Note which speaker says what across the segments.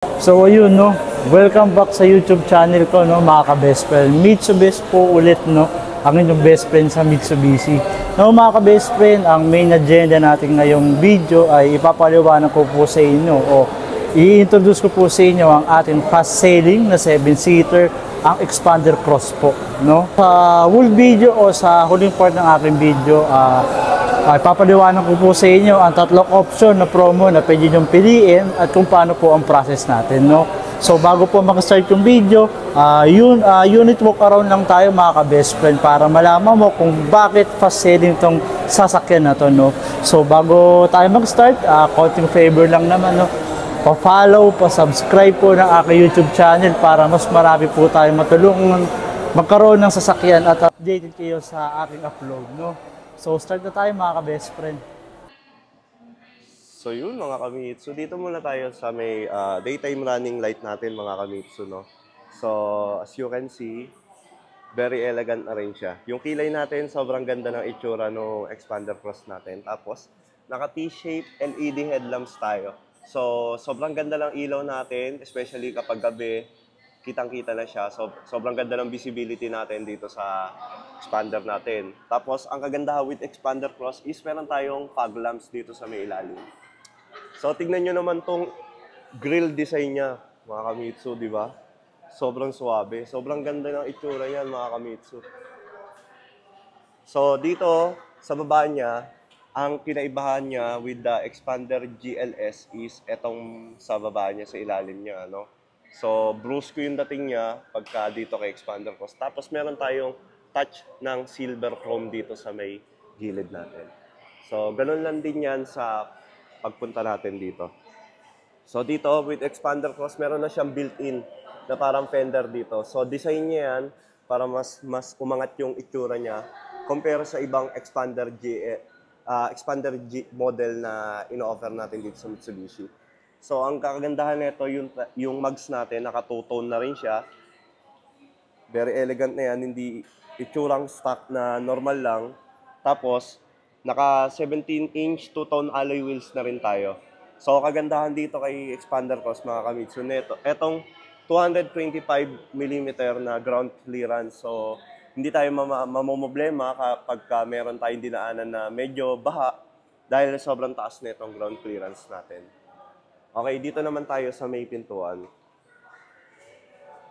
Speaker 1: So ayun no, welcome back sa YouTube channel ko no mga ka-best friend. Mitsubest po ulit no, ang inyong best friend sa Mitsubishi. No mga ka-best friend, ang main agenda natin ngayong video ay ipapaliwanag ko po sa inyo o i-introduce ko po sa inyo ang ating fast selling na 7-seater, ang Xpander Cross po no. Sa full video o sa huling part ng aking video, papaliwanag ko po sa inyo ang tatlong option na promo na pwede nyo piliin at kung paano po ang process natin, no? So, bago po mag-start yung video, unit walk around lang tayo mga ka-best friend para malaman mo kung bakit fast selling tong sasakyan na to, no? So, bago tayo mag-start, konting favor lang naman, no? Pa-follow, pa-subscribe po ng aking YouTube channel para mas marami po tayo matulungan magkaroon ng sasakyan at updated kayo sa aking upload, no? So, start na tayo mga ka-best friend.
Speaker 2: So yun mga kamitsu, dito muna tayo sa may daytime running light natin mga kamitsu, no? So as you can see, very elegant na rin siya. Yung kilay natin, sobrang ganda ng itsura ng Xpander Cross natin. Tapos, naka T-shape LED headlamps tayo. So sobrang ganda ng ilaw natin, especially kapag gabi, kitang-kita na siya. So, sobrang ganda ng visibility natin dito sa Xpander natin. Tapos, ang kagandahan with Xpander Cross is meron tayong fog lamps dito sa may ilalim. So, tignan nyo naman tong grill design niya, mga kamitsu, di ba? Sobrang suwabe. Sobrang ganda ng itsura niyan, mga kamitsu. So, dito, sa baba niya, ang kinaibahan niya with the Xpander GLS is etong sa baba niya, sa ilalim niya, no? So, brusque yung dating niya pagka dito kay Xpander Cross. Tapos, meron tayong touch ng silver chrome dito sa may gilid natin. So, ganun lang din yan sa pagpunta natin dito. So, dito with Xpander Cross, meron na siyang built-in na parang fender dito. So, design niya yan para mas umangat yung itsura niya compare sa ibang Xpander G model na ino-offer natin dito sa Mitsubishi. So, ang kagandahan nito, yung mugs natin, naka-two-tone na rin siya. Very elegant na yan, hindi itsurang stock na normal lang. Tapos, naka 17-inch two-tone alloy wheels na rin tayo. So, kagandahan dito kay Xpander Cross, mga kamitsu, neto, etong 225mm na ground clearance. So, hindi tayo mamomblema kapag meron tayong dinaanan na medyo baha dahil sobrang taas netong ground clearance natin. Okay, dito naman tayo sa may pintuan.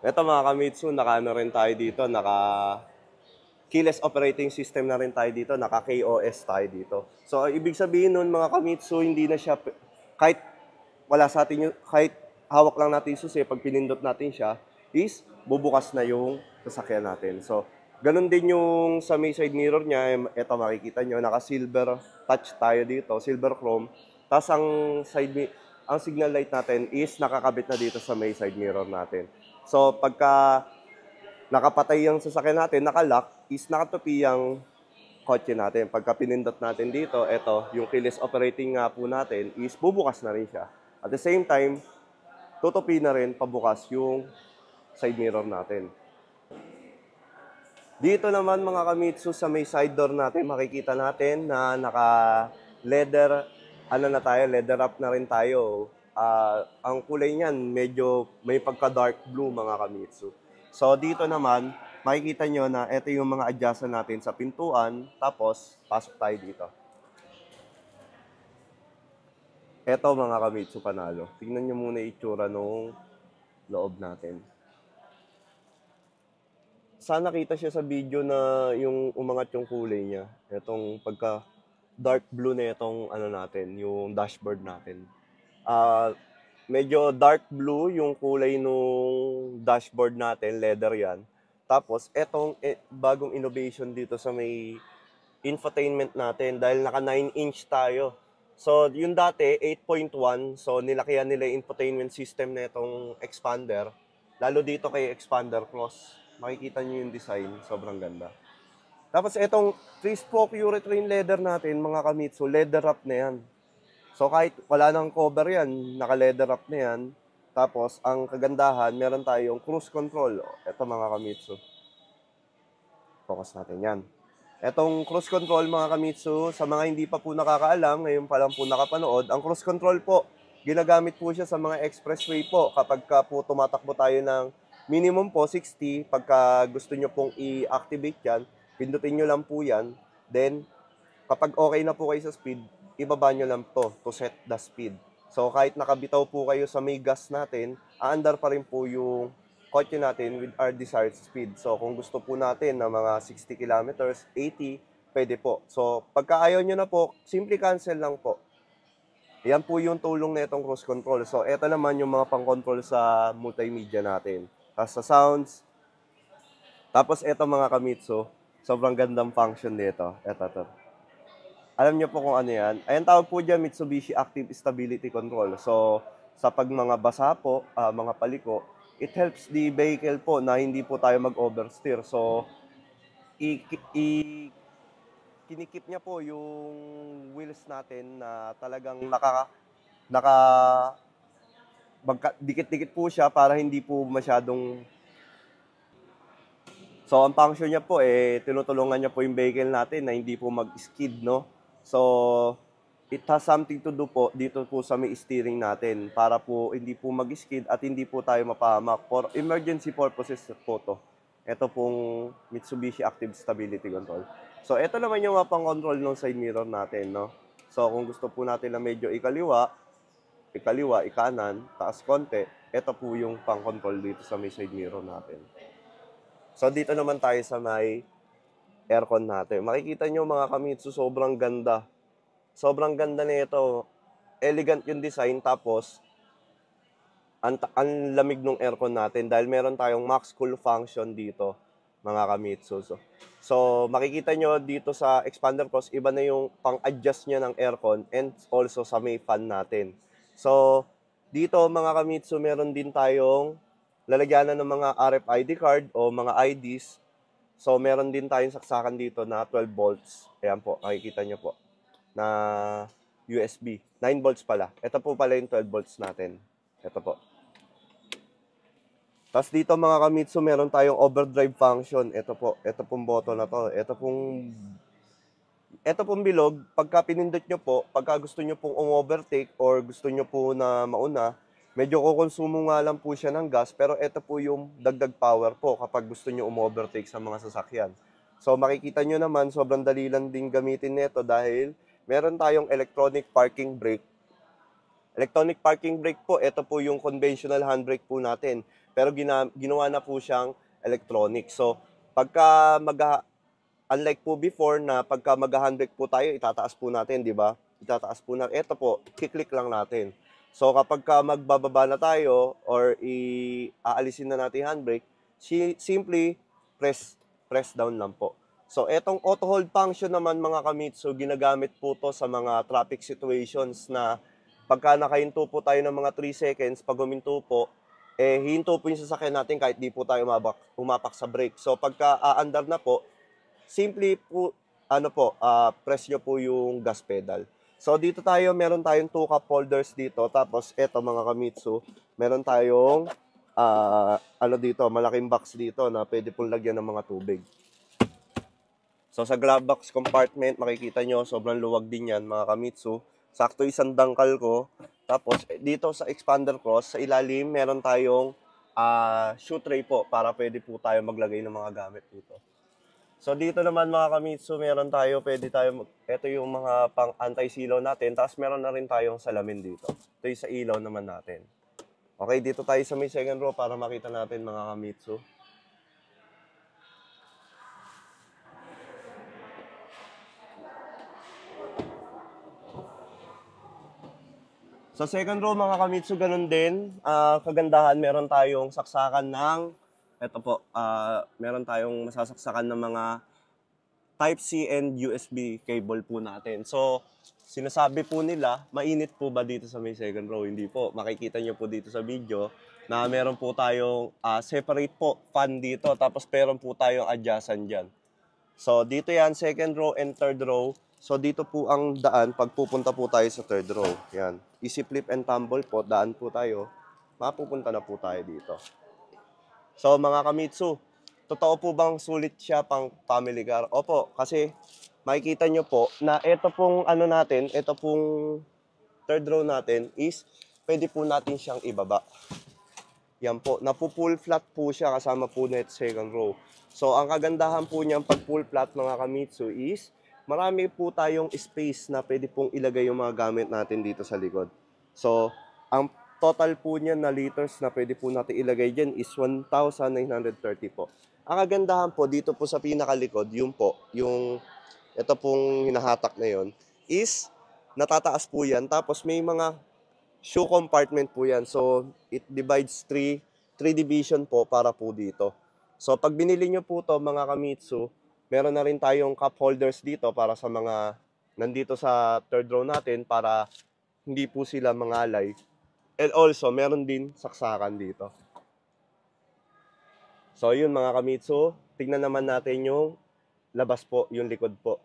Speaker 2: Ito mga kamitsu, naka-ano rin tayo dito, naka-keyless operating system na rin tayo dito, naka-KOS tayo dito. So, ibig sabihin nun mga kamitsu, hindi na siya, kahit wala sa atin, kahit hawak lang natin yung susi, pag pinindot natin siya, is bubukas na yung sasakyan natin. So, ganun din yung sa may side mirror niya, ito makikita nyo, naka-silver touch tayo dito, silver chrome. Tapos ang signal light natin is nakakabit na dito sa may side mirror natin. So, pagka nakapatay yung sasakyan natin, nakalock, is nakatupi yung kotse natin. Pagka pinindot natin dito, ito, yung keyless operating nga po natin, is bubukas na rin siya. At the same time, tutupi na rin pabukas yung side mirror natin. Dito naman mga kamitsu, sa may side door natin, makikita natin na naka-leather leather wrap na rin tayo. Ang kulay niyan, medyo may pagka-dark blue mga kamitsu. So, dito naman, makikita nyo na ito yung mga adjustment natin sa pintuan. Tapos, pasok tayo dito. Ito mga kamitsu, panalo. Tingnan nyo muna yung itsura nung loob natin. Sana kita siya sa video na yung umangat yung kulay niya. Itong pagka dark blue na itong natin, yung dashboard natin. Medyo dark blue yung kulay nung dashboard natin, leather yan. Tapos, etong bagong innovation dito sa may infotainment natin dahil naka 9-inch tayo. So, yung dati, 8.1. So, nilakihan nila yung infotainment system na itong Xpander. Lalo dito kay Xpander Cross. Makikita nyo yung design, sobrang ganda. Tapos itong 3-spoke urethane leather natin, mga kamitsu, leather wrap na yan. So kahit wala nang cover yan, naka-leather wrap na yan. Tapos ang kagandahan, meron tayong cruise control. Ito mga kamitsu. Focus natin yan. Itong cruise control mga kamitsu, sa mga hindi pa po nakakaalam, ngayon pa lang po nakapanood, ang cruise control po ginagamit po siya sa mga expressway po. Kapag ka po tumatakbo tayo ng minimum po 60, pagka gusto nyo pong i-activate yan, pindutin nyo lang po yan. Then, kapag okay na po kayo sa speed, ibaba nyo lang to set the speed. So, kahit nakabitaw po kayo sa may gas natin, aandar pa rin po yung kotse natin with our desired speed. So, kung gusto po natin na mga 60 kilometers, 80, pwede po. So, pagka ayaw nyo na po, simply cancel lang po. Yan po yung tulong na itong cruise control. So, ito naman yung mga pang-control sa multimedia natin. Tapos sa sounds. Tapos ito mga kamitsu, sobrang gandang function nito. Ito. Alam niyo po kung ano yan? Ayan tawag po dyan, Mitsubishi Active Stability Control. So, sa pag mga basa po, mga paliko, it helps the vehicle po na hindi po tayo mag-oversteer. So, kinikip niya po yung wheels natin na talagang dikit-dikit po siya para hindi po masyadong. So, ang function niya po, tinutulungan niya po yung vehicle natin na hindi po mag-skid, no? So, it has something to do po dito po sa may steering natin para po hindi po mag-skid at hindi po tayo mapahamak. For emergency purposes po to. Ito pong Mitsubishi Active Stability Control. So, ito naman yung pang-control ng side mirror natin, no? So, kung gusto po natin na medyo ikaliwa, ikanan, taas konti, ito po yung pang-control dito sa may side mirror natin. So, dito naman tayo sa may aircon natin. Makikita nyo mga kamitsu, sobrang ganda. Sobrang ganda nito. Elegant yung design, tapos ang lamig ng aircon natin dahil meron tayong max cool function dito, mga kamitsu. So, makikita nyo dito sa expander cross, iba na yung pang-adjust niya ng aircon and also sa may fan natin. So, dito mga kamitsu, meron din tayong lalagyanan ng mga RFID card o mga IDs. So, meron din tayong saksakan dito na 12 volts. Ayan po, makikita nyo po, na USB. 9 volts pala. Ito po pala yung 12 volts natin. Ito po. Tapos dito mga kamitsu, meron tayong overdrive function. Ito po, ito pong button na to. Ito pong bilog, pagka pinindot nyo po, pagka gusto nyo pong overtake or gusto nyo po na mauna, medyo kukonsumo nga lang po siya ng gas, pero ito po yung dagdag power po kapag gusto nyo overtake sa mga sasakyan. So makikita nyo naman, sobrang dali lang din gamitin nito dahil meron tayong electronic parking brake. Electronic parking brake po, ito po yung conventional handbrake po natin. Pero ginawa na po siyang electronic. So pagka unlike po before na pagka mag-handbrake po tayo, itataas po natin, di ba? Itataas po natin. Ito po, kiklik lang natin. So kapag ka magbababa na tayo or aalisin na natin yung handbrake, simply press down lang po. So etong auto hold function naman mga kamitsu, ginagamit po to sa mga traffic situations na pagka nakahinto po tayo ng mga 3 seconds, pag huminto po, hihinto po yung sasakyan natin kahit di po tayo umapak sa brake. So pagka aandar na po, simply po, press nyo po yung gas pedal. So dito meron tayong 2 cup holders dito. Tapos eto mga kamitsu, meron tayong dito, malaking box dito na pwede pong lagyan ng mga tubig. So sa glove box compartment, makikita nyo, sobrang luwag din yan mga kamitsu. Sakto isang dangkal ko. Tapos dito sa expander cross, sa ilalim, meron tayong shoe tray po para pwede po tayo maglagay ng mga gamit dito. So dito naman mga kamitsu, ito yung mga pang anti-silaw natin, tapos meron na rin tayong salamin dito. Ito yung sa ilaw naman natin. Okay, dito tayo sa may second row para makita natin mga kamitsu. Sa second row mga kamitsu, ganun din. Kagandahan, meron tayong saksakan ng meron tayong masasaksakan ng mga Type-C and USB cable po natin. So, sinasabi po nila, mainit po ba dito sa may second row? Hindi po. Makikita nyo po dito sa video na meron po tayong separate po fan dito. Tapos meron po tayong adjacent dyan. So, dito yan, second row and third row. So, dito po ang daan pag pupunta po tayo sa third row. Yan. Easy flip and tumble po. Daan po tayo. Mapupunta na po tayo dito. So, mga kamitsu, totoo po bang sulit siya pang family car? Opo, kasi makikita nyo po na ito pong ito pong third row natin is pwede po natin siyang ibaba. Yan po, napu-pull flat po siya kasama po net second row. So, ang kagandahan po niyan pag pull flat mga Kamitsu is, marami po tayong space na pwede pong ilagay yung mga gamit natin dito sa likod. So, ang total po niyan na liters na pwede po natin ilagay dyan is 1,930 po. Ang kagandahan po dito po sa pinakalikod, yun po, yung ito pong hinahatak na yun, is natataas po yan. Tapos may mga shoe compartment po yan. So, it divides 3 division po para po dito. So, pag binili nyo po to mga Kamitsu, meron na rin tayong cup holders dito para sa mga nandito sa third row natin para hindi po sila mangalay. And also, meron din saksakan dito. So, yun mga Kamitsu. Tignan naman natin yung labas po, yung likod po.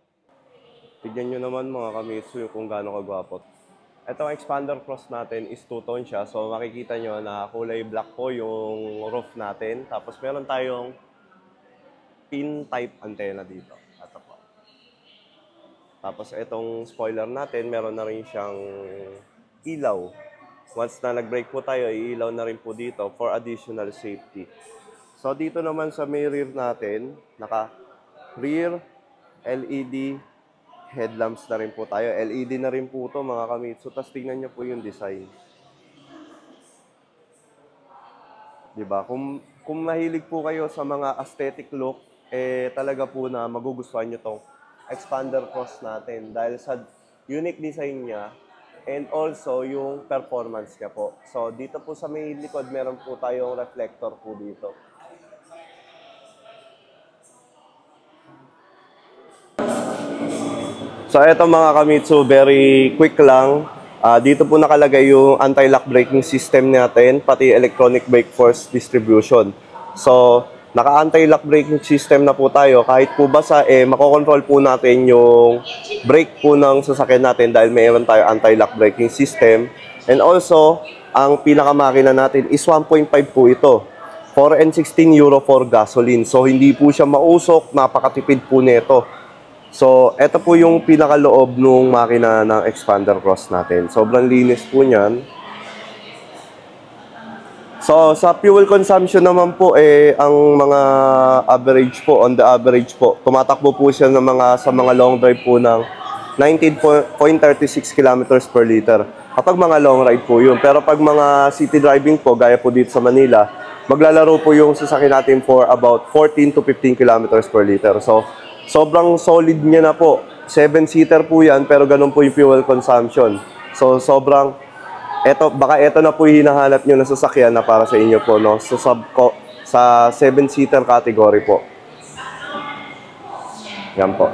Speaker 2: Tignan nyo naman mga Kamitsu kung gaano kagwapo. Itong expander cross natin is two-tone siya. So makikita nyo na kulay black po yung roof natin. Tapos meron tayong pin type antenna dito. Ito po. Tapos itong spoiler natin, meron na rin siyang ilaw. Once na nag-brake po tayo, iilaw na rin po dito for additional safety. So dito naman sa may rear natin, naka rear LED headlamps na rin po tayo. LED na rin po ito mga Kamitsu. Tapos tingnan nyo po yung design. Diba? Kung mahilig po kayo sa mga aesthetic look, talaga po na magugustuhan nyo tong expander cross natin. Dahil sa unique design niya and also yung performance niya po. So dito po sa may likod, meron po tayong reflector po dito. So eto mga Kamitsu, very quick lang. Dito po nakalagay yung anti-lock braking system natin, pati electronic brake force distribution. So naka-anti-lock braking system na po tayo. Kahit po basa, makokontrol po natin yung brake po ng sasakyan natin dahil mayroon tayo anti-lock braking system. And also, ang pinakamakina natin is 1.5 po ito. 4 and 16 Euro for gasoline. So hindi po siya mausok, napakatipid po nito. So, ito po yung pinakaloob ng makina ng expander cross natin. Sobrang linis po niyan. So, sa fuel consumption naman po, ang mga average po, on the average po, tumatakbo po siya sa mga long drive po ng 19.36 kilometers per liter. Kapag mga long ride po yun. Pero pag mga city driving po, gaya po dito sa Manila, maglalaro po yung sasakyan natin for about 14 to 15 kilometers per liter. So, sobrang solid niya na po. 7-seater po yan, pero ganun po yung fuel consumption. So, sobrang, baka ito na po yung hinahanap nyo na sasakyan na para sa inyo po, no? So, sa 7-seater category po. Yan po.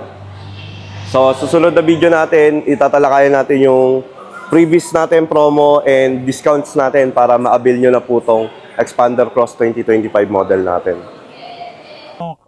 Speaker 2: So, susunod na video natin, itatalakayan natin yung previous natin promo and discounts natin para ma-avail nyo na po tong Expander Cross 2025 model natin.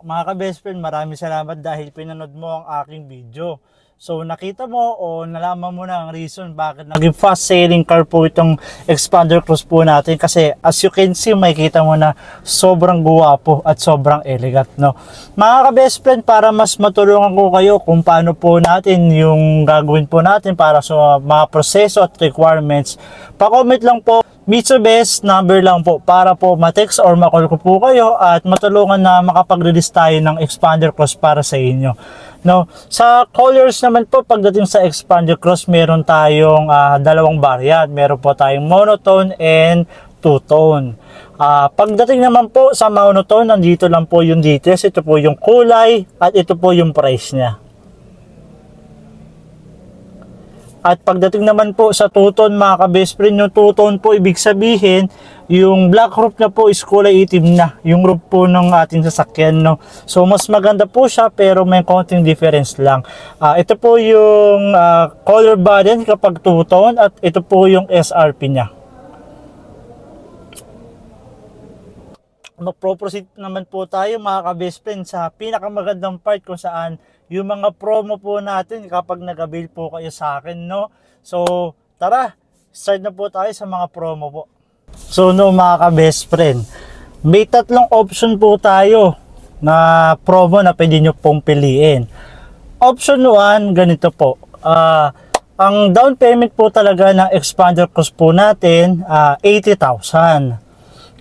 Speaker 1: Mga ka-best friend, maraming salamat dahil pinanood mo ang aking video. So nakita mo o nalaman mo na ang reason bakit naging fast selling car po itong Expander Cross po natin. Kasi as you can see, makikita mo na sobrang guwapo at sobrang elegant, no? Mga ka-best friend, para mas matulungan ko kayo kung paano po natin yung gagawin po natin para sa mga proseso at requirements, pa-comment lang po Mitsubishi number lang po para po ma-text or ma-call ko po kayo at matulungan na makapag-release tayo ng Expander Cross para sa inyo. No, sa colors naman po, pagdating sa Expander Cross, meron tayong dalawang variant. Meron po tayong monotone and two-tone. Pagdating naman po sa monotone, nandito lang po yung details. Ito po yung kulay at ito po yung price niya. At pagdating naman po sa two-tone, mga ka-best friend, yung two-tone po, ibig sabihin, yung black roof na po is kulay itim na. Yung roof po ng ating sasakyan, no? So, mas maganda po siya, pero may konting difference lang. Ito po yung color button kapag two-tone, at ito po yung SRP niya. Mag-proceed naman po tayo, mga ka-best friend, sa pinakamagandang part kung saan yung mga promo po natin kapag nag-avail po kayo sa akin, no? So, tara, start na po tayo sa mga promo po. So, no, mga ka-best friend, may tatlong option po tayo na promo na pwede nyo pong piliin. Option 1, ganito po. ang down payment po talaga ng Expander Cross po natin, 80,000.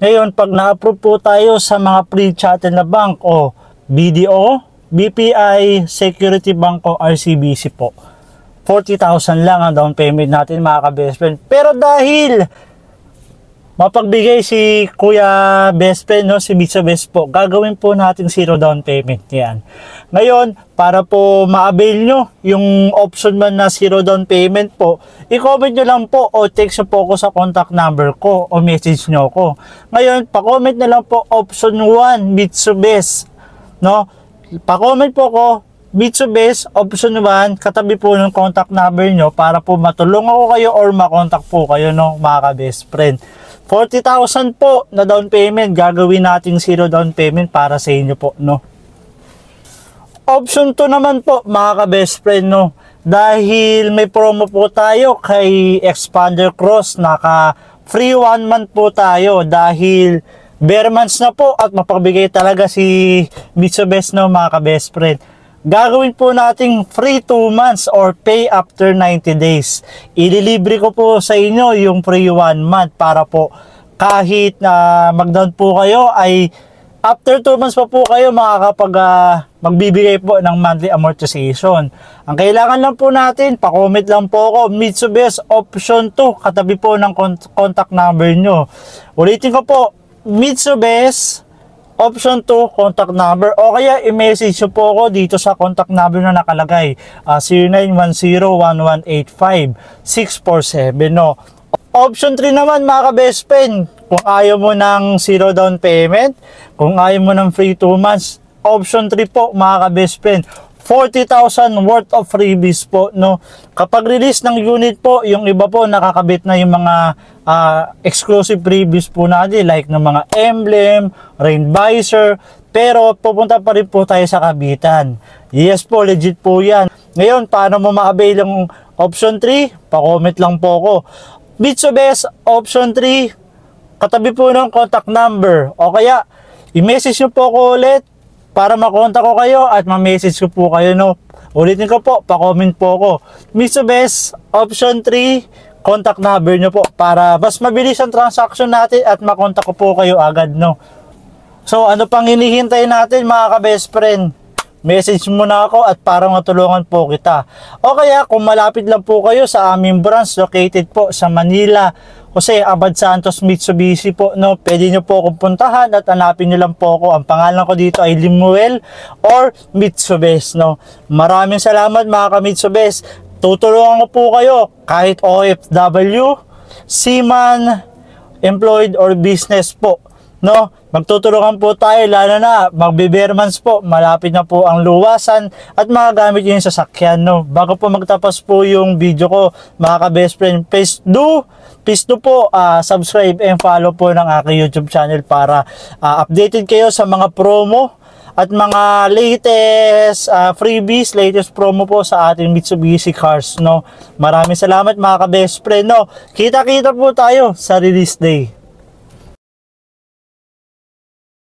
Speaker 1: Ngayon, pag na-approve po tayo sa mga pre-chattel na bank o BDO, BPI, Security Bank o RCBC po, 40,000 lang ang down payment natin mga ka-best friend. Pero dahil mapagbigay si Kuya Best Friend, no, si Mitsu Best po, gagawin po natin zero down payment yan. Ngayon, para po ma-avail nyo yung option man na zero down payment po, i-comment nyo lang po o text nyo po ako sa contact number ko o message nyo ko. Ngayon, pa-comment na lang po option 1, Mitsu Best, no? Pa-comment po ko Mitsu Best, option 1, katabi po ng contact number nyo para po matulungan ko kayo or makontak po kayo, no, mga ka-best friend. 40,000 po na down payment, gagawin nating zero down payment para sa inyo po, no. Option 2 naman po, mga ka-best friend, no, dahil may promo po tayo kay Expander Cross, naka free 1 month po tayo dahil bare months na po at mapagbigay talaga si Mitsu Best, no, mga ka-best friend. Gagawin po nating free 2 months or pay after 90 days. Ililibre ko po sa inyo yung free 1 month para po kahit na mag-down po kayo ay after 2 months pa po kayo magbibigay po ng monthly amortization. Ang kailangan lang po natin, pa-comment lang po ako, Mitsu Best option 2, katabi po ng contact number nyo. Ulitin ko po, Mitsu Best option 2, contact number, o kaya i-message nyo po ako dito sa contact number na nakalagay, 0910-1185-647, no. Option 3 naman, mga ka-best friend, kung ayaw mo ng zero down payment, kung ayaw mo ng free 2 months, option 3 po, mga ka-best friend, 40,000 worth of freebies po, no. Kapag release ng unit po, yung iba po nakakabit na yung mga exclusive freebies po natin like ng mga emblem, rain visor, pero pupunta pa rin po tayo sa kabitan. Yes po, legit po yan. Ngayon, paano mo ma-avail yung option 3? Pa-comment lang po ako. Mitsu Best option 3, katabi po ng contact number, o kaya i-message nyo po ako ulit para makontak ko kayo at ma-message ko po kayo, no. Ulitin ko po, pa-comment po ako. Mitsu Best option 3, contact number nyo po para mas mabilis ang transaction natin at makontak ko po kayo agad, no. So ano pang hinihintay natin, mga ka-best friend? Message muna ako at para matulungan po kita. O kaya kung malapit lang po kayo sa aming branch located po sa Manila, Jose Abad Santos Mitsubishi po, no, pwede nyo po akong puntahan at hanapin nyo lang po ako. Ang pangalan ko dito ay Limuel or Mitsu Best, no. Maraming salamat, mga ka-Mitsu Best. Tutulungan ko po kayo kahit OFW, seaman, employed or business po, no. Magtutulungan po tayo, lalo na magbe-bare months po, malapit na po ang luwasan at magagamit yung sasakyan, no. Bago po magtapos po yung video ko, mga ka-best friend, please do po subscribe and follow po ng aking YouTube channel para updated kayo sa mga promo at mga latest freebies, latest promo po sa ating Mitsubishi cars, no. Maraming salamat, mga ka-best friend, no. Kita-kita po tayo sa release day.